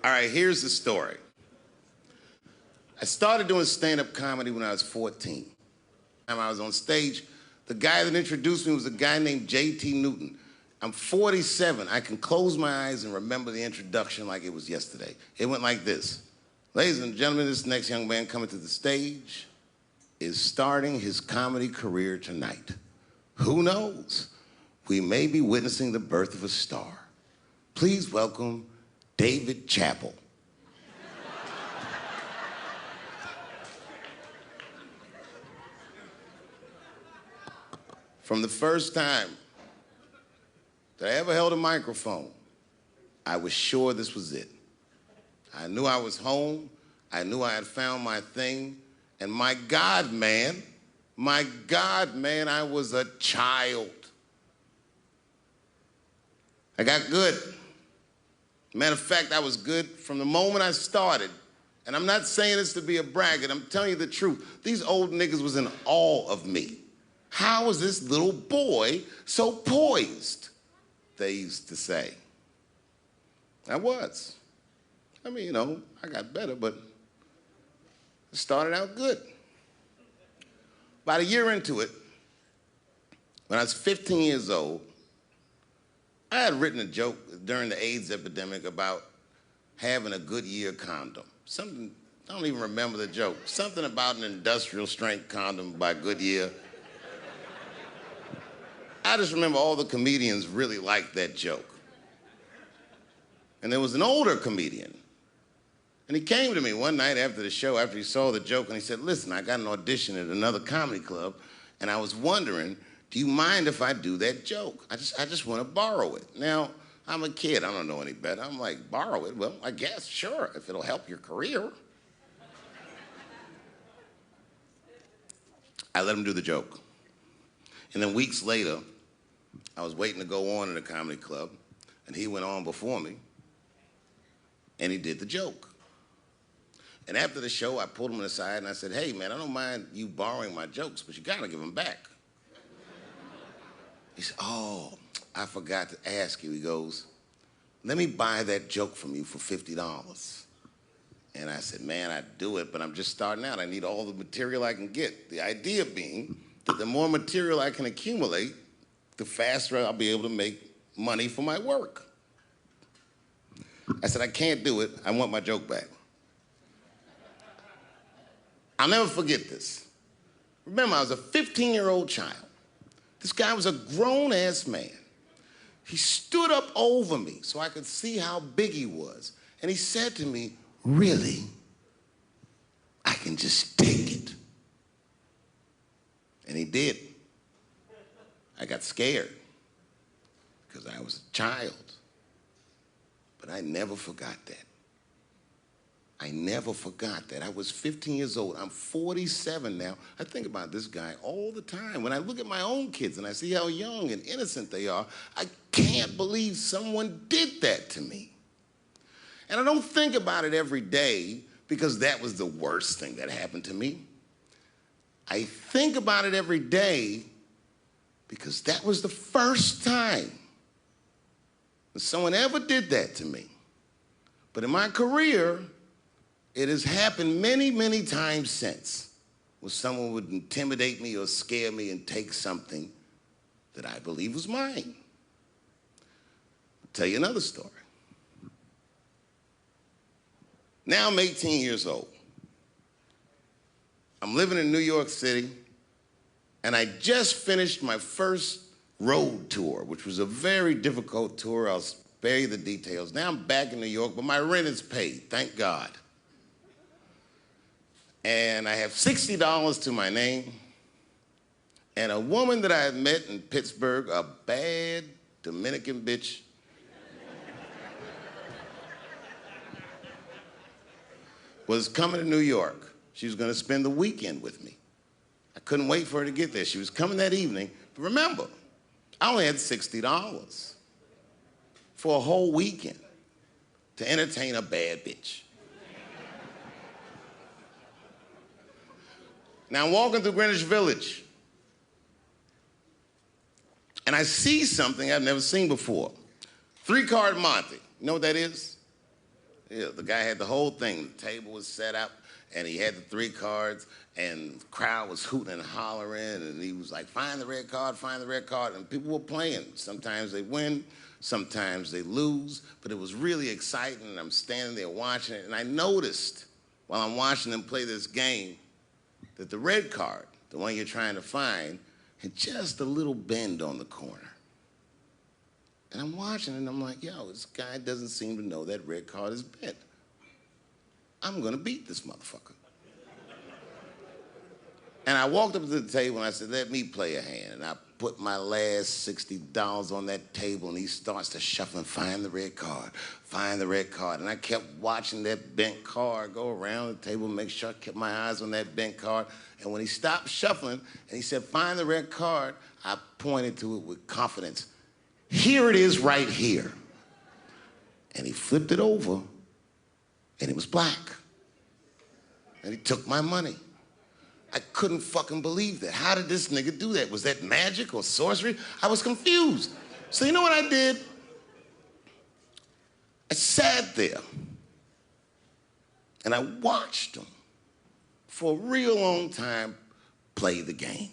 All right, here's the story. I started doing stand-up comedy when I was 14. I was on stage. The guy that introduced me was a guy named J.T. Newton. I'm 47. I can close my eyes and remember the introduction like it was yesterday. It went like this. Ladies and gentlemen, this next young man coming to the stage is starting his comedy career tonight. Who knows? We may be witnessing the birth of a star. Please welcome David Chappell. From the first time that I ever held a microphone, I was sure this was it. I knew I was home. I knew I had found my thing. And my God, man, I was a child. I got good. Matter of fact, I was good from the moment I started. And I'm not saying this to be a braggart. I'm telling you the truth. These old niggas was in awe of me. How was this little boy so poised? They used to say. I was. I mean, you know, I got better, but it started out good. About a year into it, when I was 15 years old, I had written a joke during the AIDS epidemic about having a Goodyear condom. Something, I don't even remember the joke. Something about an industrial strength condom by Goodyear. I just remember all the comedians really liked that joke. And there was an older comedian. And he came to me one night after the show, after he saw the joke, and he said, listen, I got an audition at another comedy club, and I was wondering, do you mind if I do that joke? I just want to borrow it. Now, I'm a kid. I don't know any better. I'm like, borrow it? Well, I guess, sure, if it'll help your career. I let him do the joke. And then weeks later, I was waiting to go on in a comedy club, and he went on before me, and he did the joke. And after the show, I pulled him aside, and I said, hey, man, I don't mind you borrowing my jokes, but you gotta give them back. He said, oh, I forgot to ask you. He goes, let me buy that joke from you for $50. And I said, man, I'd do it, but I'm just starting out. I need all the material I can get. The idea being that the more material I can accumulate, the faster I'll be able to make money for my work. I said, I can't do it. I want my joke back. I'll never forget this. Remember, I was a 15-year-old child. This guy was a grown-ass man. He stood up over me so I could see how big he was. And he said to me, really? I can just take it. And he did. I got scared because I was a child. But I never forgot that. I never forgot that. I was 15 years old. I'm 47 now. I think about this guy all the time. When I look at my own kids and I see how young and innocent they are, I can't believe someone did that to me. And I don't think about it every day because that was the worst thing that happened to me. I think about it every day because that was the first time that someone ever did that to me. But in my career, it has happened many, many times since, where someone would intimidate me or scare me and take something that I believe was mine. I'll tell you another story. Now I'm 18 years old. I'm living in New York City, and I just finished my first road tour, which was a very difficult tour. I'll spare you the details. Now I'm back in New York, but my rent is paid, thank God. And I have $60 to my name, and a woman that I had met in Pittsburgh, a bad Dominican bitch, was coming to New York. She was gonna spend the weekend with me. I couldn't wait for her to get there. She was coming that evening, but remember, I only had $60 for a whole weekend to entertain a bad bitch. Now I'm walking through Greenwich Village, and I see something I've never seen before. 3-card Monte. You know what that is? Yeah, the guy had the whole thing. The table was set up, and he had the 3 cards, and the crowd was hooting and hollering, and he was like, find the red card, find the red card, and people were playing. Sometimes they win, sometimes they lose, but it was really exciting, and I'm standing there watching it, and I noticed while I'm watching them play this game that the red card, the one you're trying to find, had just a little bend on the corner. And I'm watching it, and I'm like, yo, this guy doesn't seem to know that red card is bent. I'm gonna beat this motherfucker. And I walked up to the table, and I said, let me play a hand. And I put my last $60 on that table, and he starts to shuffle and find the red card, find the red card. And I kept watching that bent card go around the table, make sure I kept my eyes on that bent card. And when he stopped shuffling, and he said, find the red card, I pointed to it with confidence. Here it is right here. And he flipped it over, and it was black. And he took my money. I couldn't fucking believe that. How did this nigga do that? Was that magic or sorcery? I was confused. So you know what I did? I sat there, and I watched him for a real long time play the game.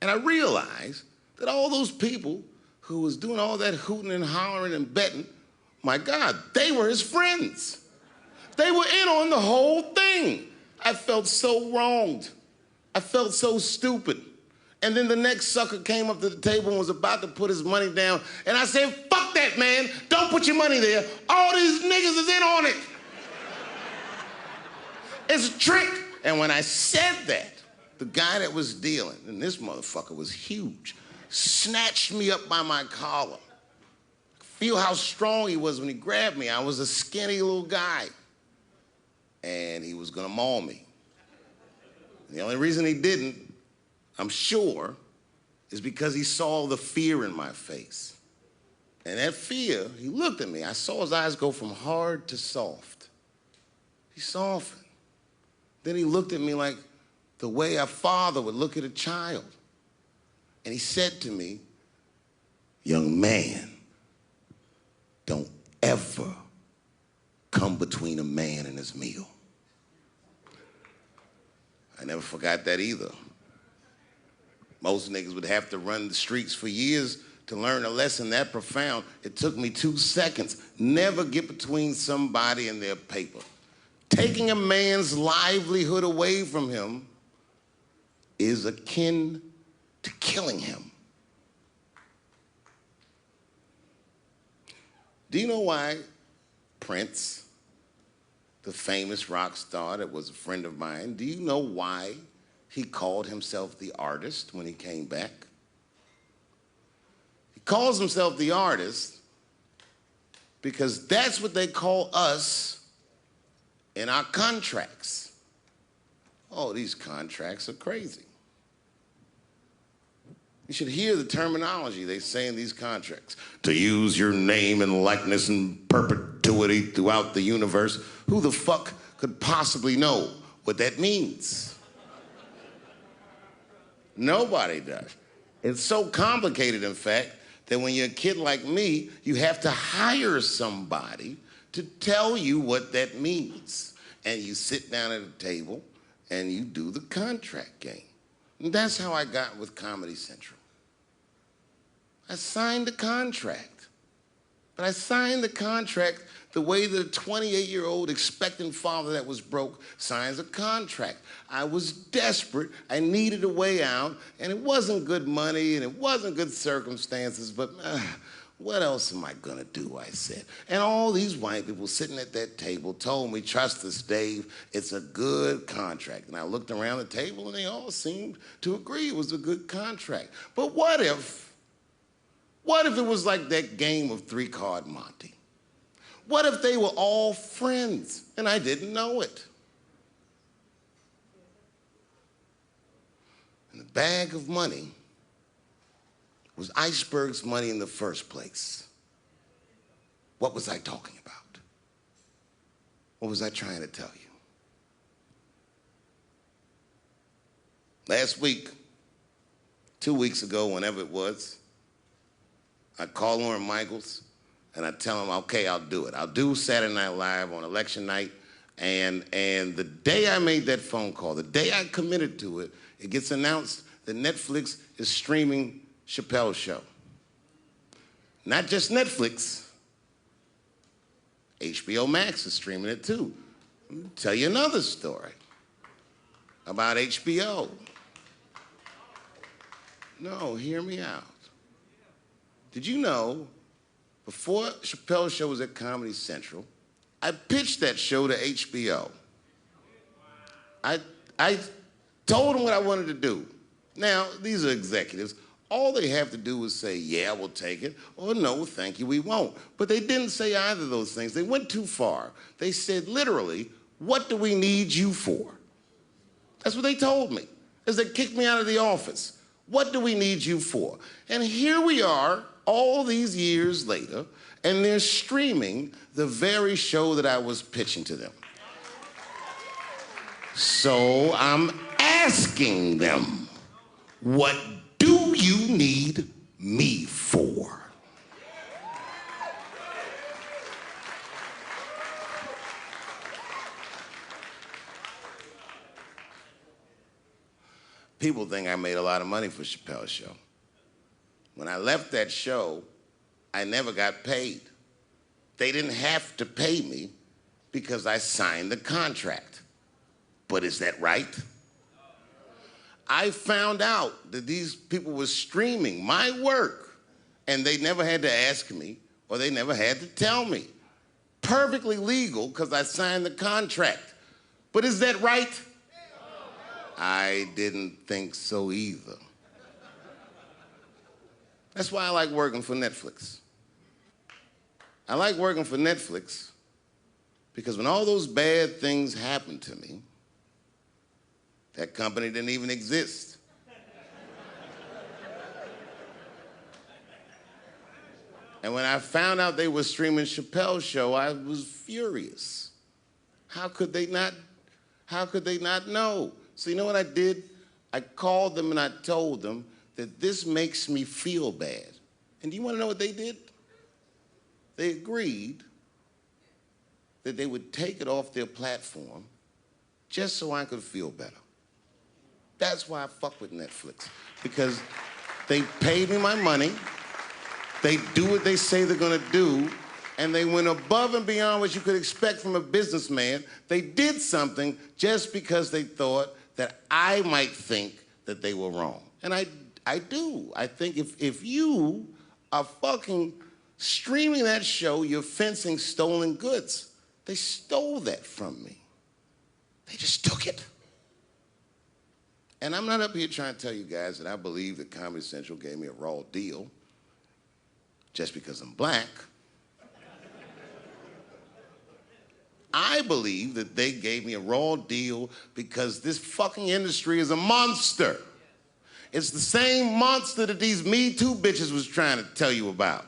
And I realized that all those people who was doing all that hooting and hollering and betting, my God, they were his friends. They were in on the whole thing. I felt so wronged. I felt so stupid. And then the next sucker came up to the table and was about to put his money down. And I said, fuck that, man. Don't put your money there. All these niggas is in on it. It's a trick. And when I said that, the guy that was dealing, and this motherfucker was huge, snatched me up by my collar. Feel how strong he was when he grabbed me. I was a skinny little guy. And he was gonna maul me. The only reason he didn't, I'm sure, is because he saw the fear in my face. And that fear, he looked at me. I saw his eyes go from hard to soft. He softened. Then he looked at me like the way a father would look at a child. And he said to me, young man, don't ever come between a man and his meal. I never forgot that either. Most niggas would have to run the streets for years to learn a lesson that profound. It took me 2 seconds. Never get between somebody and their paper. Taking a man's livelihood away from him is akin to killing him. Do you know why Prince, the famous rock star that was a friend of mine, do you know why he called himself the artist when he came back? He calls himself the artist because that's what they call us in our contracts. Oh, these contracts are crazy. You should hear the terminology they say in these contracts. To use your name and likeness in perpetuity throughout the universe. Who the fuck could possibly know what that means? Nobody does. It's so complicated, in fact, that when you're a kid like me, you have to hire somebody to tell you what that means. And you sit down at a table and you do the contract game. And that's how I got with Comedy Central. I signed the contract. But I signed the contract the way that a 28-year-old expectant father that was broke signs a contract. I was desperate. I needed a way out. And it wasn't good money, and it wasn't good circumstances, but what else am I gonna do, I said. And all these white people sitting at that table told me, trust us, Dave, it's a good contract. And I looked around the table, and they all seemed to agree it was a good contract. But what if it was like that game of 3-Card Monte? What if they were all friends and I didn't know it? And the bag of money was Iceberg's money in the first place. What was I talking about? What was I trying to tell you? Last week, 2 weeks ago, whenever it was, I called Lauren Michaels and I tell them, okay, I'll do it. I'll do Saturday Night Live on election night, and the day I made that phone call, the day I committed to it, it gets announced that Netflix is streaming Chappelle's show. Not just Netflix, HBO Max is streaming it too. Let me tell you another story about HBO. No, hear me out. Did you know, before Chappelle's show was at Comedy Central, I pitched that show to HBO. I told them what I wanted to do. Now, these are executives. All they have to do is say, yeah, we'll take it, or no, thank you, we won't. But they didn't say either of those things. They went too far. They said, literally, what do we need you for? That's what they told me, as they kicked me out of the office. What do we need you for? And here we are, all these years later, and they're streaming the very show that I was pitching to them. So I'm asking them, what do you need me for? People think I made a lot of money for Chappelle's show. When I left that show, I never got paid. They didn't have to pay me because I signed the contract. But is that right? I found out that these people were streaming my work, and they never had to ask me, or they never had to tell me. Perfectly legal, because I signed the contract. But is that right? I didn't think so either. That's why I like working for Netflix. I like working for Netflix because when all those bad things happened to me, that company didn't even exist. And when I found out they were streaming Chappelle's show, I was furious. How could they not know? So you know what I did? I called them and I told them that this makes me feel bad. And do you want to know what they did? They agreed that they would take it off their platform just so I could feel better. That's why I fuck with Netflix, because they paid me my money, they do what they say they're gonna do, and they went above and beyond what you could expect from a businessman. They did something just because they thought that I might think that they were wrong. And I do. I think if you are fucking streaming that show, you're fencing stolen goods. They stole that from me. They just took it. And I'm not up here trying to tell you guys that I believe that Comedy Central gave me a raw deal just because I'm black. I believe that they gave me a raw deal because this fucking industry is a monster. It's the same monster that these Me Too bitches was trying to tell you about.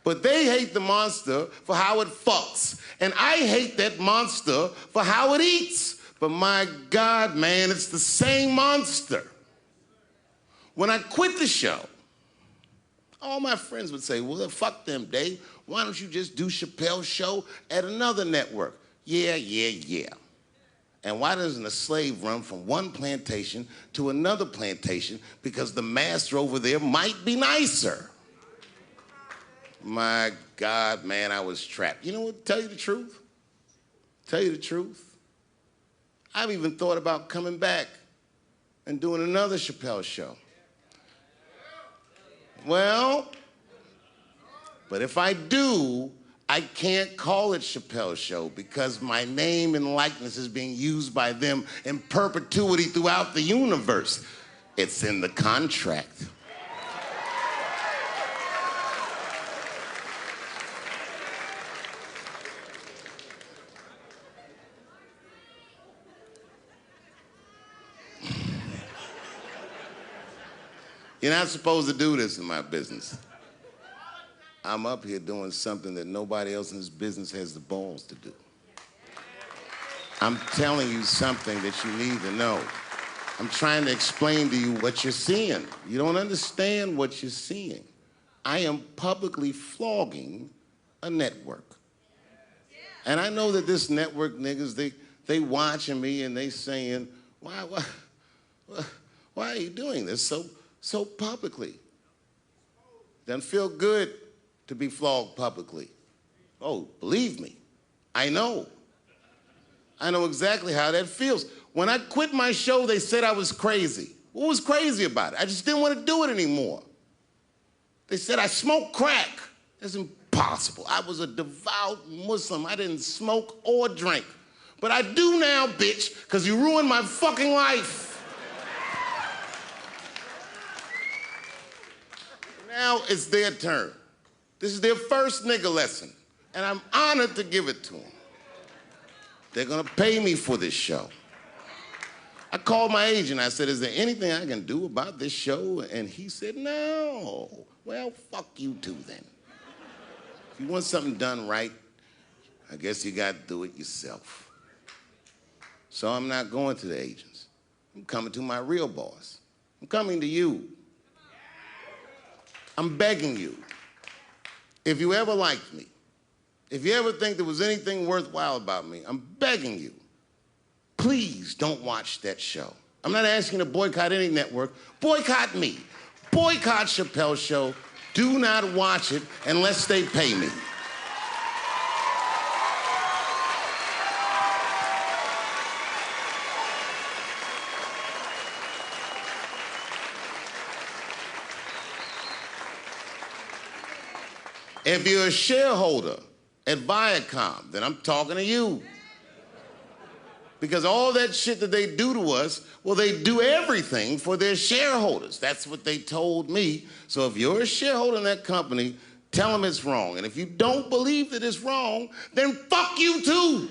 But they hate the monster for how it fucks. And I hate that monster for how it eats. But my God, man, it's the same monster. When I quit the show, all my friends would say, well, fuck them, Dave. Why don't you just do Chappelle's show at another network? Yeah. And why doesn't a slave run from one plantation to another plantation because the master over there might be nicer? My God, man, I was trapped. You know what, tell you the truth? I've even thought about coming back and doing another Chappelle show. Well, but if I do, I can't call it Chappelle's show because my name and likeness is being used by them in perpetuity throughout the universe. It's in the contract. You're not supposed to do this in my business. I'm up here doing something that nobody else in this business has the balls to do. I'm telling you something that you need to know. I'm trying to explain to you what you're seeing. You don't understand what you're seeing. I am publicly flogging a network. And I know that this network niggas, they watching me and they saying, why are you doing this so publicly? Doesn't feel good to be flogged publicly. Oh, believe me, I know. I know exactly how that feels. When I quit my show, they said I was crazy. What was crazy about it? I just didn't want to do it anymore. They said I smoked crack. That's impossible. I was a devout Muslim. I didn't smoke or drink. But I do now, bitch, because you ruined my fucking life. Now it's their turn. This is their first nigga lesson, and I'm honored to give it to them. They're gonna pay me for this show. I called my agent. I said, is there anything I can do about this show? And he said, no. Well, fuck you too then. If you want something done right, I guess you gotta do it yourself. So I'm not going to the agents. I'm coming to my real boss. I'm coming to you. I'm begging you. If you ever liked me, if you ever think there was anything worthwhile about me, I'm begging you. Please don't watch that show. I'm not asking you to boycott any network. Boycott me. Boycott Chappelle's show. Do not watch it unless they pay me. If you're a shareholder at Viacom, then I'm talking to you. Because all that shit that they do to us, well, they do everything for their shareholders. That's what they told me. So if you're a shareholder in that company, tell them it's wrong. And if you don't believe that it's wrong, then fuck you too. You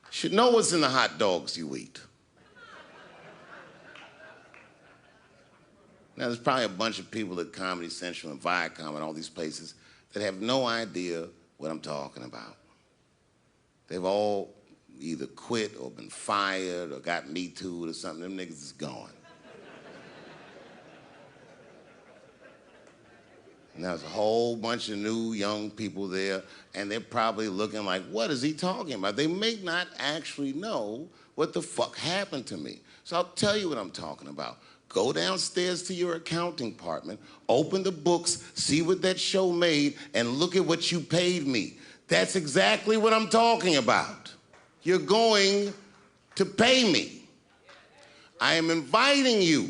should know what's in the hot dogs you eat. Now, there's probably a bunch of people at Comedy Central and Viacom and all these places that have no idea what I'm talking about. They've all either quit or been fired or got Me Too'd or something. Them niggas is gone. And there's a whole bunch of new young people there, and they're probably looking like, what is he talking about? They may not actually know what the fuck happened to me. So I'll tell you what I'm talking about. Go downstairs to your accounting department, open the books, see what that show made, and look at what you paid me. That's exactly what I'm talking about. You're going to pay me. I am inviting you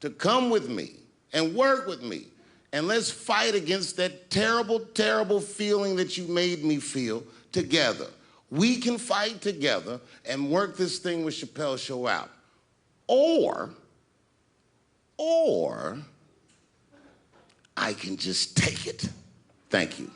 to come with me and work with me, and let's fight against that terrible, terrible feeling that you made me feel together. We can fight together and work this thing with Chappelle's show out. Or I can just take it. Thank you.